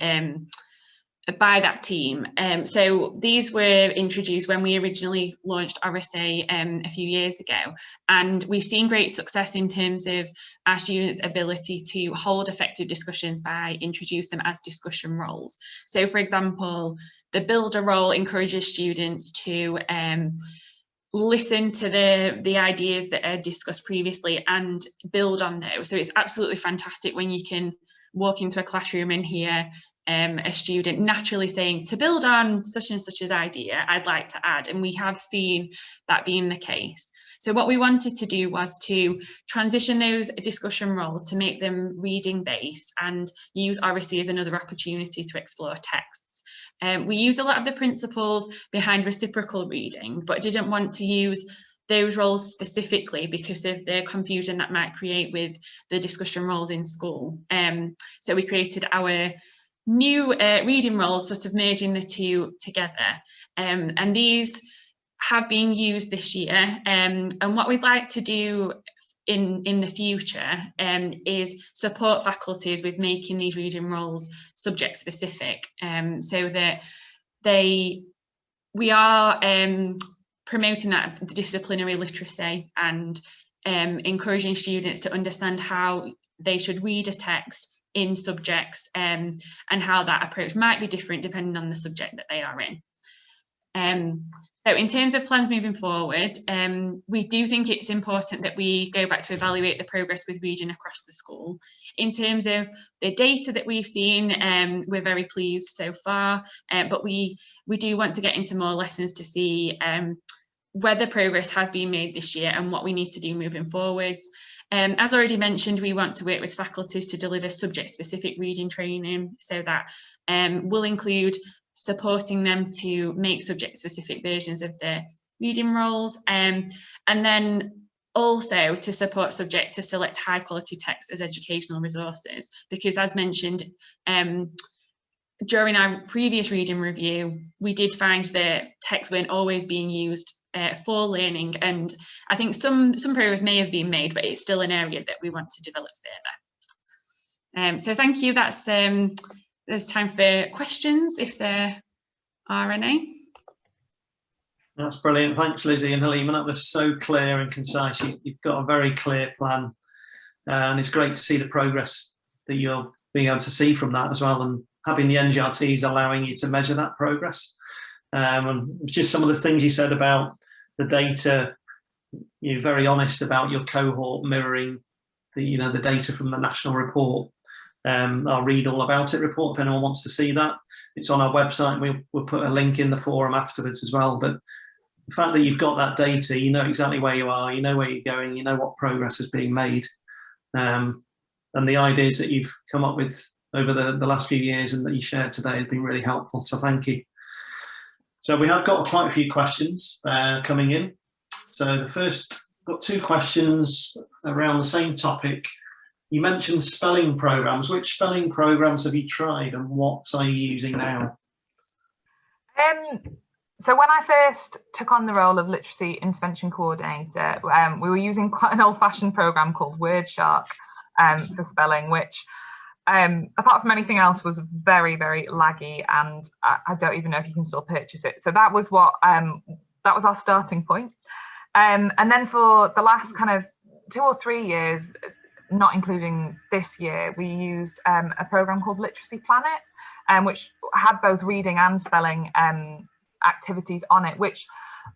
S2: by that team. So these were introduced when we originally launched Oracy a few years ago, and we've seen great success in terms of our students' ability to hold effective discussions by introducing them as discussion roles. So for example, the builder role encourages students to listen to the ideas that are discussed previously and build on those. So it's absolutely fantastic when you can walk into a classroom and hear a student naturally saying, to build on such and such as idea, I'd like to add. And we have seen that being the case. So what we wanted to do was to transition those discussion roles to make them reading based and use oracy as another opportunity to explore texts. We used a lot of the principles behind reciprocal reading, but didn't want to use those roles specifically because of the confusion that might create with the discussion roles in school. So we created our new reading roles, sort of merging the two together. And these have been used this year. And what we'd like to do in the future is support faculties with making these reading roles subject specific, so that we are promoting that disciplinary literacy and encouraging students to understand how they should read a text in subjects, and how that approach might be different depending on the subject that they are in. So in terms of plans moving forward, we do think it's important that we go back to evaluate the progress with reading across the school. In terms of the data that we've seen, we're very pleased so far, but we do want to get into more lessons to see whether progress has been made this year and what we need to do moving forwards. As already mentioned, we want to work with faculties to deliver subject-specific reading training, so that will include supporting them to make subject-specific versions of their reading roles, and then also to support subjects to select high-quality texts as educational resources, because as mentioned, during our previous reading review, we did find that texts weren't always being used for learning, and I think some progress may have been made, but it's still an area that we want to develop further. So thank you. That's there's time for questions if there are any.
S1: That's brilliant. Thanks, Lizzie and Halima. That was so clear and concise. You've got a very clear plan, and it's great to see the progress that you're being able to see from that as well, and having the NGRTs allowing you to measure that progress. And just some of the things you said about the data, you're very honest about your cohort mirroring the the data from the national report. I'll read all about it report if anyone wants to see that. It's on our website. We'll put a link in the forum afterwards as well. But the fact that you've got that data, you know exactly where you are, you know where you're going, you know what progress is being made. And the ideas that you've come up with over the last few years and that you shared today have been really helpful. So thank you. So we have got quite a few questions coming in. So the first, got two questions around the same topic. You mentioned spelling programs. Which spelling programs have you tried and what are you using now?
S3: So when I first took on the role of literacy intervention coordinator, we were using quite an old-fashioned program called WordShark for spelling, which apart from anything else was very, very laggy, and I don't even know if you can still purchase it. So that was what that was our starting point. And then for the last kind of 2 or 3 years, not including this year, we used a program called Literacy Planet, which had both reading and spelling activities on it, which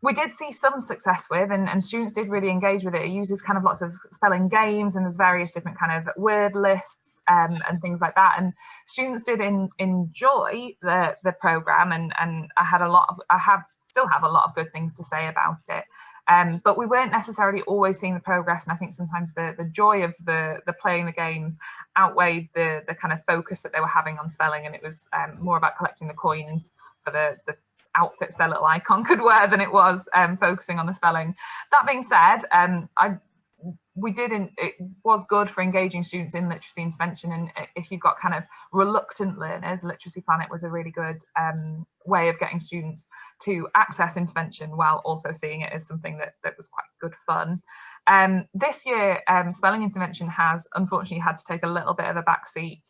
S3: we did see some success with, and students did really engage with it. It uses kind of lots of spelling games, and there's various different kind of word lists and things like that. And students did enjoy the program, and I still have a lot of good things to say about it. But we weren't necessarily always seeing the progress, and I think sometimes the joy of the playing the games outweighed the kind of focus that they were having on spelling, and it was more about collecting the coins for the outfits their little icon could wear than it was focusing on the spelling. That being said, it was good for engaging students in literacy intervention, and if you've got kind of reluctant learners, Literacy Planet was a really good way of getting students to access intervention while also seeing it as something that was quite good fun. This year, spelling intervention has unfortunately had to take a little bit of a backseat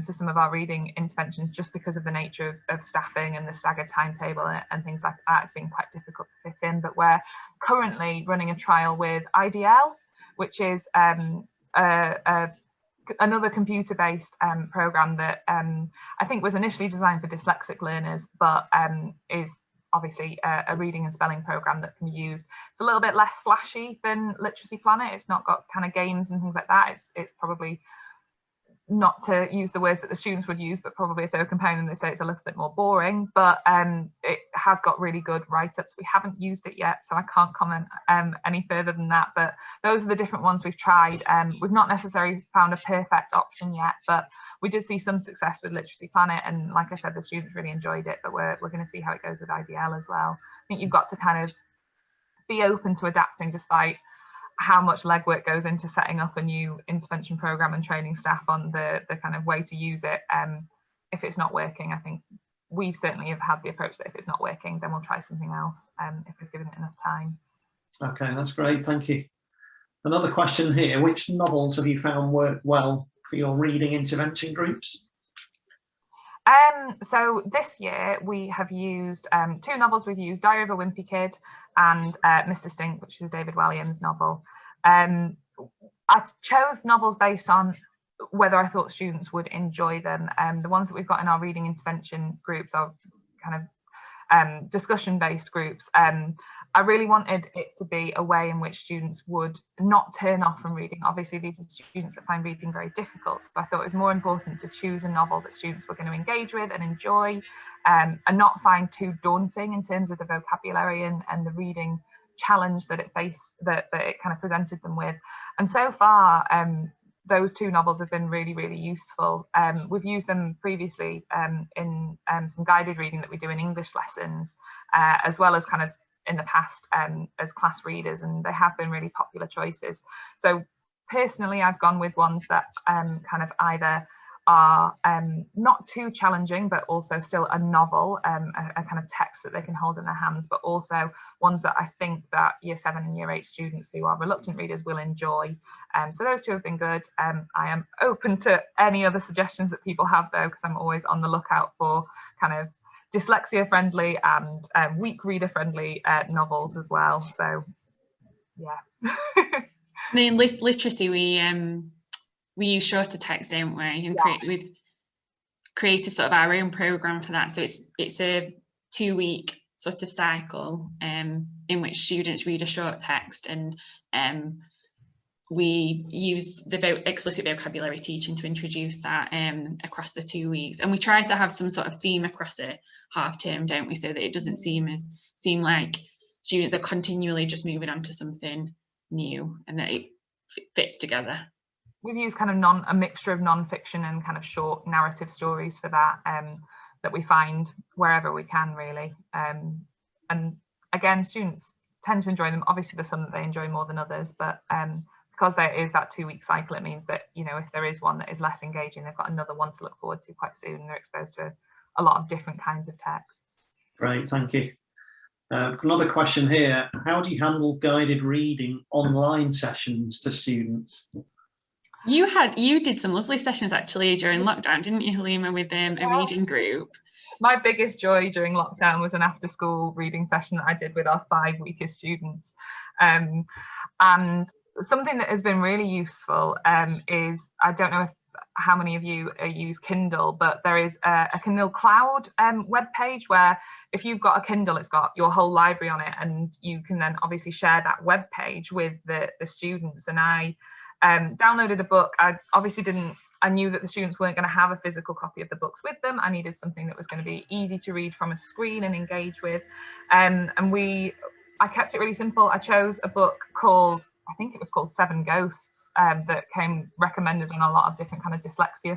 S3: to some of our reading interventions, just because of the nature of staffing and the staggered timetable and things like that. It's been quite difficult to fit in, but we're currently running a trial with IDL, which is another computer-based program that I think was initially designed for dyslexic learners, but is obviously a reading and spelling program that can be used. It's a little bit less flashy than Literacy Planet. It's not got kind of games and things like that. It's probably not to use the words that the students would use, but probably if they were comparing, they say it's a little bit more boring, but it has got really good write-ups. We haven't used it yet, so I can't comment any further than that, but those are the different ones we've tried. We've not necessarily found a perfect option yet, but we did see some success with Literacy Planet, and like I said, the students really enjoyed it, but we're going to see how it goes with IDL as well. I think you've got to kind of be open to adapting despite how much legwork goes into setting up a new intervention program and training staff on the kind of way to use it. If it's not working, I think we certainly have had the approach that if it's not working, then we'll try something else if we've given it enough time. Okay, that's great, thank you. Another question here, which novels have you found work well for your reading intervention groups? So this year we have used two novels. We've used Diary of a Wimpy Kid and Mr. Stink, which is a David Walliams novel. I chose novels based on whether I thought students would enjoy them. The ones that we've got in our reading intervention groups are kind of discussion-based groups. I really wanted it to be a way in which students would not turn off from reading. Obviously, these are students that find reading very difficult, so I thought it was more important to choose a novel that students were going to engage with and enjoy, and not find too daunting in terms of the vocabulary and the reading challenge that it kind of presented them with. And so far, those two novels have been really, really useful. We've used them previously in some guided reading that we do in English lessons, as well as kind of in the past as class readers, and they have been really popular choices. So personally, I've gone with ones that kind of either are not too challenging, but also still a novel, a kind of text that they can hold in their hands, but also ones that I think that Year 7 and Year 8 students who are reluctant readers will enjoy. So those two have been good. I am open to any other suggestions that people have though, because I'm always on the lookout for kind of dyslexia friendly and weak reader friendly novels as well. So yeah.
S2: In literacy, we use shorter text, don't we? And we've created sort of our own program for that. So it's a 2-week sort of cycle in which students read a short text, and we use the explicit vocabulary teaching to introduce that across the 2 weeks. And we try to have some sort of theme across a half term, don't we? So that it doesn't seem like students are continually just moving on to something new, and that it fits together.
S3: We've used kind of a mixture of non-fiction and kind of short narrative stories for that, that we find wherever we can, really. And again, students tend to enjoy them. Obviously, there's some that they enjoy more than others, but because there is that 2-week cycle, it means that, you know, if there is one that is less engaging, they've got another one to look forward to quite soon, and they're exposed to a lot of different kinds of texts. Great, thank you. Another question here, how do you handle guided reading online sessions to students?
S2: You did some lovely sessions actually during lockdown, didn't you, Halima, with a reading group?
S3: My biggest joy during lockdown was an after-school reading session that I did with our 5 weakest students. And something that has been really useful is, I don't know how many of you use Kindle, but there is a Kindle Cloud webpage where if you've got a Kindle, it's got your whole library on it, and you can then obviously share that webpage with the students. And I downloaded a book. I knew that the students weren't going to have a physical copy of the books with them. I needed something that was going to be easy to read from a screen and engage with. And I kept it really simple. I chose a book called, I think it was called 7 Ghosts, that came recommended on a lot of different kind of dyslexia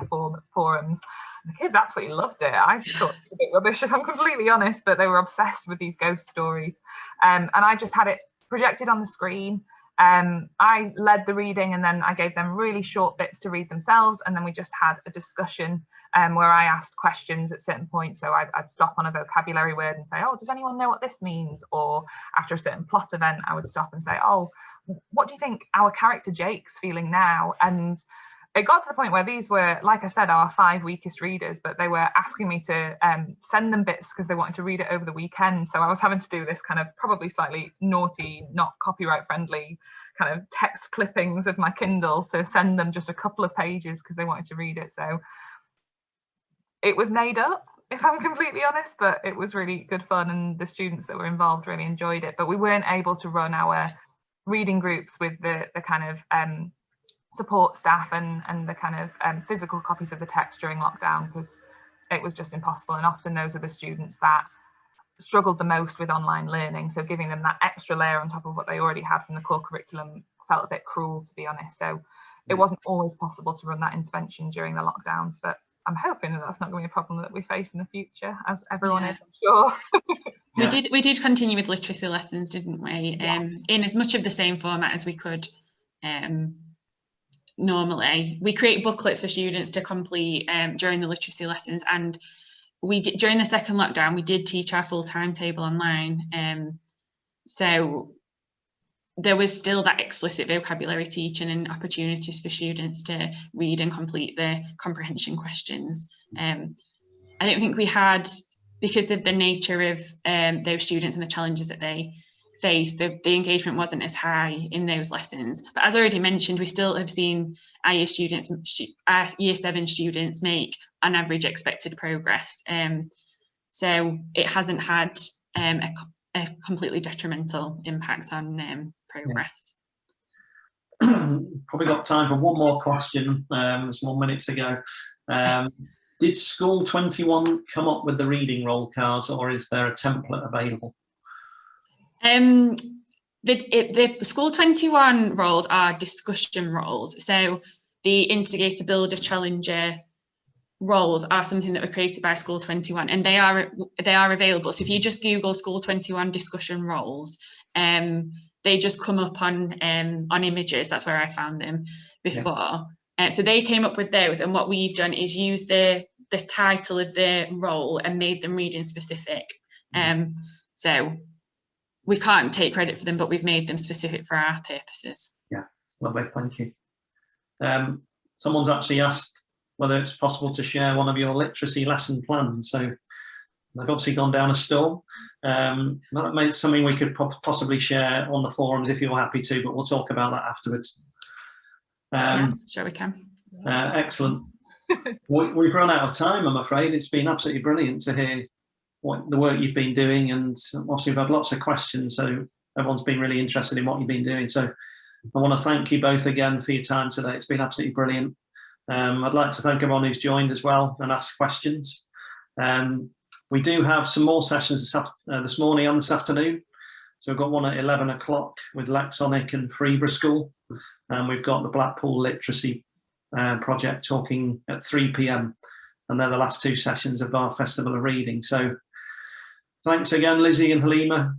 S3: forums. And the kids absolutely loved it. I thought it was a bit rubbish, if I'm completely honest, but they were obsessed with these ghost stories. And I just had it projected on the screen. I led the reading, and then I gave them really short bits to read themselves, and then we just had a discussion where I asked questions at certain points. So I'd stop on a vocabulary word and say, oh, does anyone know what this means? Or after a certain plot event, I would stop and say, oh, what do you think our character Jake's feeling now? And it got to the point where these were, like I said, our 5 weakest readers, but they were asking me to send them bits because they wanted to read it over the weekend. So I was having to do this kind of probably slightly naughty, not copyright friendly kind of text clippings of my Kindle to send them just a couple of pages because they wanted to read it. So it was made up, if I'm completely honest, but it was really good fun, and the students that were involved really enjoyed it. But we weren't able to run our reading groups with the kind of support staff and the kind of physical copies of the text during lockdown, because it was just impossible. And often those are the students that struggled the most with online learning. So giving them that extra layer on top of what they already had from the core curriculum felt a bit cruel, to be honest. So it wasn't always possible to run that intervention during the lockdowns, but I'm hoping that that's not going to be a problem that we face in the future, as everyone is, I'm sure.
S2: We did continue with literacy lessons, didn't we? In as much of the same format as we could. Normally, we create booklets for students to complete during the literacy lessons, and we did, during the second lockdown, we did teach our full timetable online. So there was still that explicit vocabulary teaching and opportunities for students to read and complete the comprehension questions. I don't think we had, because of the nature of those students and the challenges that they face, the engagement wasn't as high in those lessons. But as already mentioned, we still have seen our year 7 students make on average expected progress. So it hasn't had a completely detrimental impact on progress.
S1: Probably got time for one more question. There's 1 minute to go. Did School 21 come up with the reading roll cards, or is there a template available?
S2: The School 21 roles are discussion roles. So the instigator, builder, challenger roles are something that were created by School 21, and they are available. So if you just Google School 21 discussion roles, they just come up on images. That's where I found them before. So they came up with those, and what we've done is use the title of the role and made them reading specific. So we can't take credit for them, but we've made them specific for our purposes.
S1: Yeah, lovely, thank you. Someone's actually asked whether it's possible to share one of your literacy lesson plans. So they've obviously gone down a storm. That makes something we could possibly share on the forums if you're happy to, but we'll talk about that afterwards.
S2: Yes, sure we can.
S1: Excellent. We've run out of time, I'm afraid. It's been absolutely brilliant to hear what the work you've been doing, and obviously we've had lots of questions, so everyone's been really interested in what you've been doing. So I want to thank you both again for your time today. It's been absolutely brilliant. I'd like to thank everyone who's joined as well and asked questions. We do have some more sessions this morning and this afternoon. So we've got one at 11 o'clock with Lexonic and Freeborough School. And we've got the Blackpool Literacy Project talking at 3 p.m. And they're the last 2 sessions of our Festival of Reading. So thanks again, Lizzie and Halima.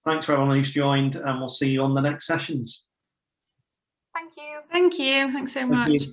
S1: Thanks for everyone who's joined, and we'll see you on the next sessions.
S3: Thank you.
S2: Thank you. Thanks so much.